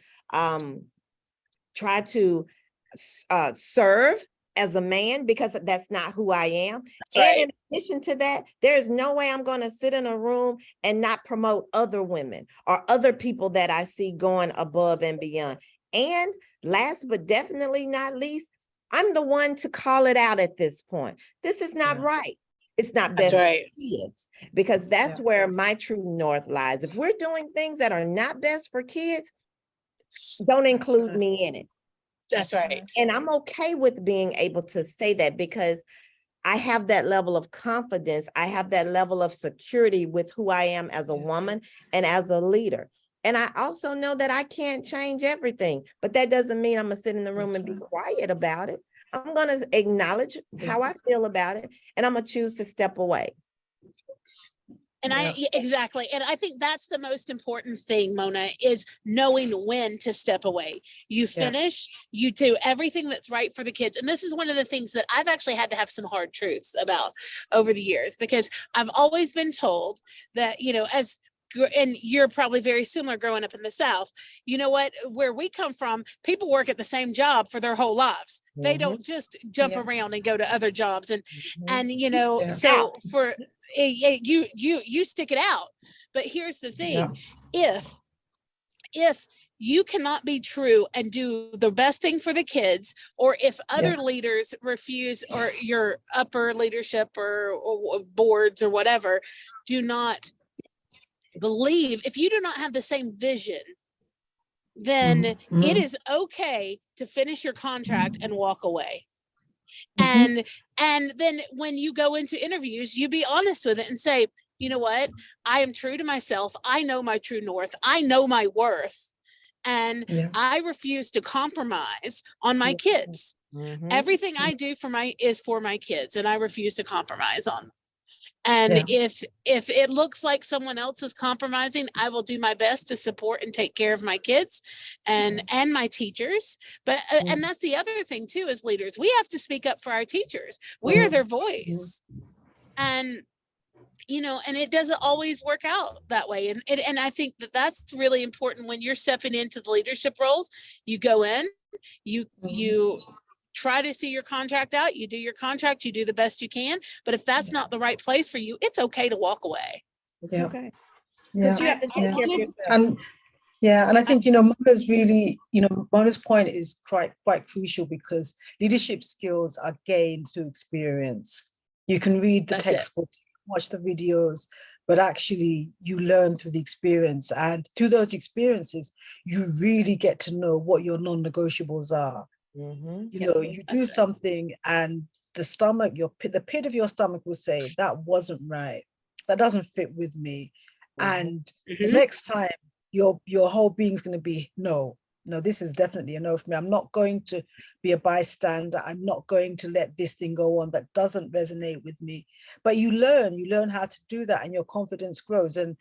serve as a man, because that's not who I am. That's And right. in addition to that, there's no way I'm going to sit in a room and not promote other women or other people that I see going above and beyond. And last but definitely not least, I'm the one to call it out at this point. This is not Yeah. right. It's not That's best right. for kids, because that's Yeah. where my true north lies. If we're doing things that are not best for kids, don't include right. me in it. That's right. And I'm okay with being able to say that, because I have that level of confidence. I have that level of security with who I am as a Yeah. woman and as a leader. And I also know that I can't change everything, but that doesn't mean I'm gonna sit in the room That's and be right. quiet about it. I'm gonna acknowledge how I feel about it, and I'm gonna choose to step away. And Yeah. exactly. And I think that's the most important thing, Mona, is knowing when to step away. You Yeah. finish, you do everything that's right for the kids. And this is one of the things that I've actually had to have some hard truths about over the years, because I've always been told that, you know, and you're probably very similar growing up in the South. You know what, where we come from, people work at the same job for their whole lives. They don't just jump Yeah. around and go to other jobs. Mhm. And you know, Yeah. so for you stick it out. But here's the thing, if you cannot be true and do the best thing for the kids, or if other leaders refuse, or your upper leadership or boards or whatever do not believe, if you do not have the same vision, then Mhm. it is okay to finish your contract and walk away. Mhm. And then when you go into interviews, you be honest with it and say, you know what, I am true to myself. I know my true north. I know my worth. And Yeah. I refuse to compromise on my kids. Mhm. Everything I do is for my kids, and I refuse to compromise on them. And if it looks like someone else is compromising, I will do my best to support and take care of my kids and my teachers. But and that's the other thing too, as leaders, we have to speak up for our teachers. We are their voice. And you know, and it doesn't always work out that way. And I think that that's really important when you're stepping into the leadership roles. You go in, you try to see your contract out, you do your contract, you do the best you can. But if that's not the right place for you, it's okay to walk away. Yeah. Okay. Yeah. You have to take care of yourself. And I think, you know, Mona's really, you know, Mona's point is quite crucial, because leadership skills are gained through experience. You can read the That's it. textbook, watch the videos, but actually you learn through the experience. And through those experiences, you really get to know what your non-negotiables are. Mhm. You know, you do something and the stomach, the pit of your stomach will say, that wasn't right. That doesn't fit with me. And the next time, your whole being's going to be, no, this is definitely a no for me. I'm not going to be a bystander. I'm not going to let this thing go on that doesn't resonate with me. But you learn how to do that, and your confidence grows. And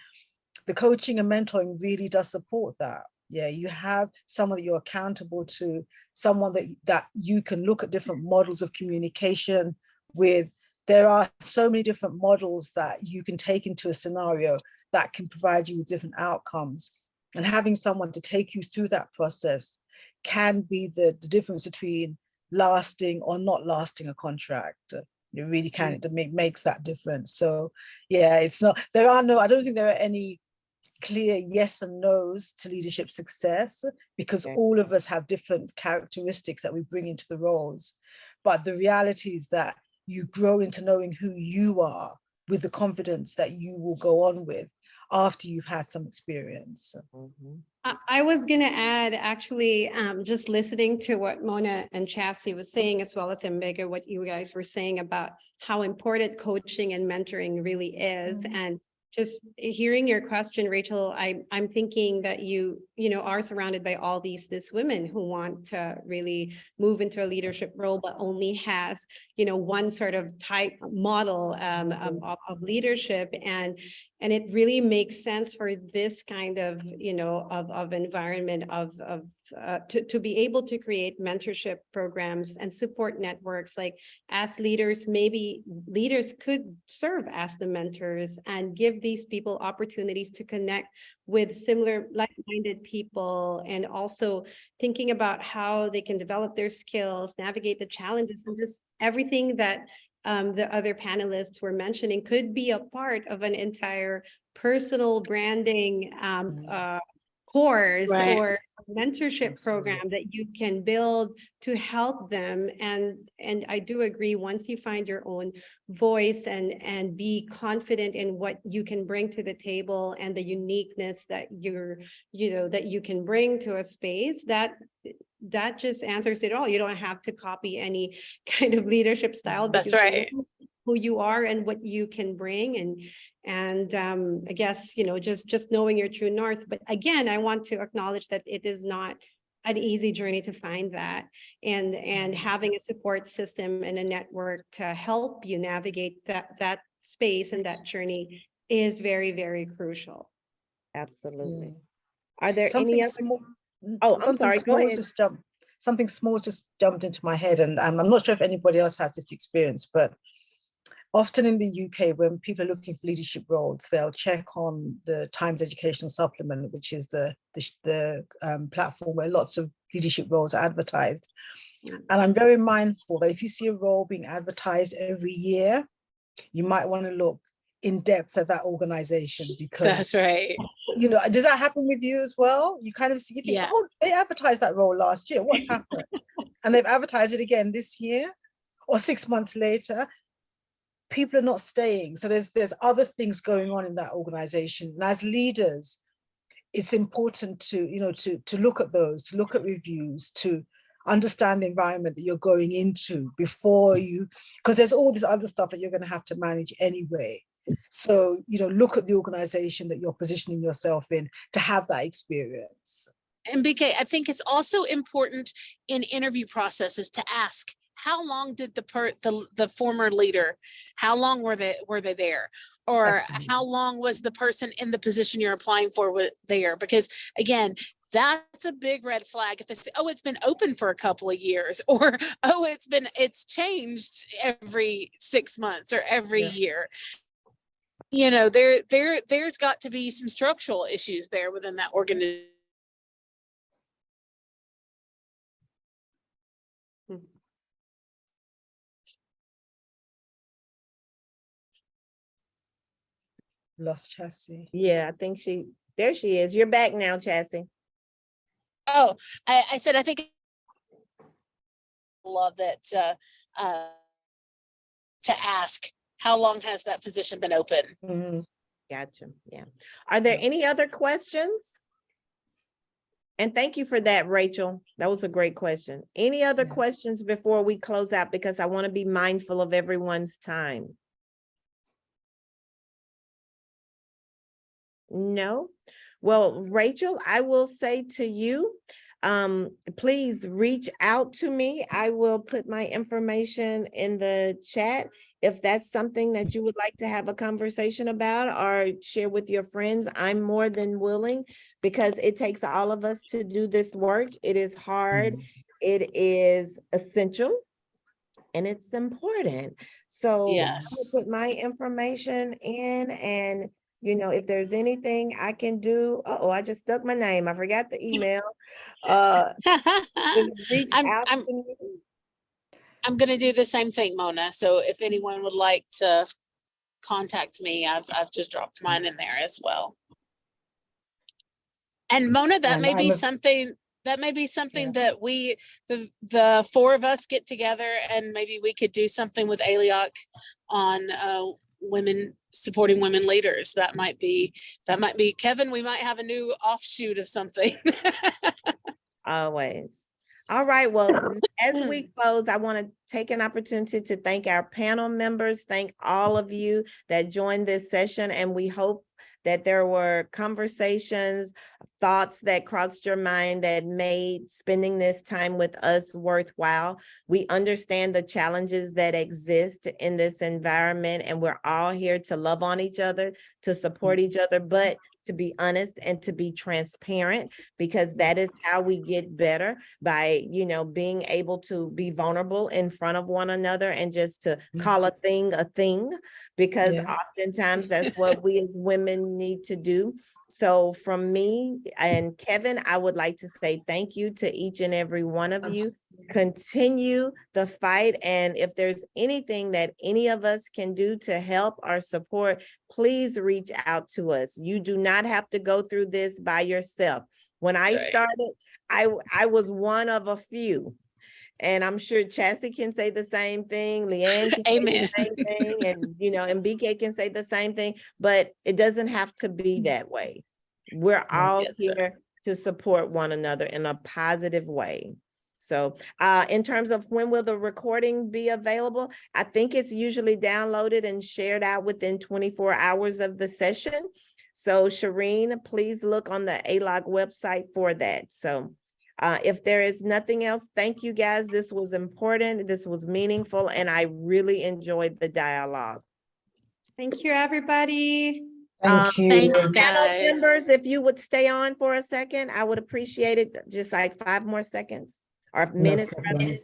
the coaching and mentoring really does support that. Yeah, you have someone that you're accountable to, someone that you can look at different models of communication with. There are so many different models that you can take into a scenario that can provide you with different outcomes. And having someone to take you through that process can be the difference between lasting or not lasting a contract. It really can. It makes that difference. So yeah, it's not, I don't think there are any clear yes and no's to leadership success, because all of us have different characteristics that we bring into the roles. But the reality is that you grow into knowing who you are with the confidence that you will go on with after you've had some experience. I was going to add, actually, just listening to what Mona and Chassie was saying, as well as Mbega, what you guys were saying about how important coaching and mentoring really is. And just hearing your question, Rachel, I'm thinking that you are surrounded by all these women who want to really move into a leadership role, but only has, one sort of type model of leadership. And it really makes sense for this kind of, of environment to be able to create mentorship programs and support networks. Like, as leaders, maybe leaders could serve as the mentors and give these people opportunities to connect with similar like-minded people, and also thinking about how they can develop their skills, navigate the challenges, and just everything that the other panelists were mentioning could be a part of an entire personal branding course Right. or mentorship Absolutely. program that you can build to help them. And I do agree, once you find your own voice and be confident in what you can bring to the table and the uniqueness that that you can bring to a space, that just answers it all. You don't have to copy any kind of leadership style, but That's you can right. know who you are and what you can bring. And I guess, just knowing your true north. But again, I want to acknowledge that it is not an easy journey to find that, and having a support system and a network to help you navigate that space and that journey is very, very crucial. Absolutely. Yeah. Are there Something any other? small. Oh, I'm Something sorry, go small ahead. something small just jumped into my head, and I'm not sure if anybody else has this experience, but often in the UK, when people are looking for leadership roles, they'll check on the Times Educational Supplement, which is the platform where lots of leadership roles are advertised. And I'm very mindful that if you see a role being advertised every year, you might want to look in depth at that organization, because That's right. does that happen with you as well? You kind of see, you think, Yeah. oh, they advertised that role last year, what's happened? And they've advertised it again this year, or 6 months later. People are not staying. So there's other things going on in that organization. And as leaders, it's important to, to look at those, to look at reviews, to understand the environment that you're going into before because there's all this other stuff that you're going to have to manage anyway. So, look at the organization that you're positioning yourself in to have that experience. And BK, I think it's also important in interview processes to ask, how long did the former leader, how long were they there? Or Absolutely. how long was the person in the position you're applying for there? Because again, that's a big red flag. If they say, oh, it's been open for a couple of years, or, oh, it's changed every 6 months or every year. There's got to be some structural issues there within that organization. Lost Chassie. Yeah, I think there she is. You're back now, Chassie. Oh, I said, I think love that to ask, how long has that position been open? Mm-hmm. Gotcha. Yeah. Are there any other questions? And thank you for that, Rachel. That was a great question. Any other questions before we close out? Because I want to be mindful of everyone's time. No? Well, Rachel, I will say to you, please reach out to me. I will put my information in the chat. If that's something that you would like to have a conversation about or share with your friends, I'm more than willing, because it takes all of us to do this work. It is hard. It is essential. And it's important. So Yes. I will put my information in, and if there's anything I can do, I just stuck my name. I forgot the email. Just reach out to me. I'm going to do the same thing, Mona. So if anyone would like to contact me, I've just dropped mine in there as well. And Mona, that may be something that we, the four of us, get together, and maybe we could do something with ALEOC on women, supporting women leaders. That might be Kevin. We might have a new offshoot of something. Always. All right. Well, as we close, I want to take an opportunity to thank our panel members, thank all of you that joined this session, and we hope that there were conversations, thoughts that crossed your mind that made spending this time with us worthwhile. We understand the challenges that exist in this environment, and we're all here to love on each other, to support each other, but to be honest and to be transparent, because that is how we get better, by, being able to be vulnerable in front of one another and just to call a thing, because Yeah. oftentimes that's what we as women need to do. So from me and Kevin, I would like to say thank you to each and every one of you. Continue the fight. And if there's anything that any of us can do to help or support, please reach out to us. You do not have to go through this by yourself. When I started, I was one of a few. And I'm sure Chassie can say the same thing, Leanne can Amen. say the same thing, and BK can say the same thing, but it doesn't have to be that way. We're all Yes, sir. here to support one another in a positive way. So in terms of when will the recording be available, I think it's usually downloaded and shared out within 24 hours of the session. So Shireen, please look on the ALOC website for that. So if there is nothing else, thank you guys. This was important. This was meaningful, and I really enjoyed the dialogue. Thank you, everybody. Thank you. Thanks, Panel members, guys. if you would stay on for a second, I would appreciate it. Just like 5 more seconds or minutes. problem.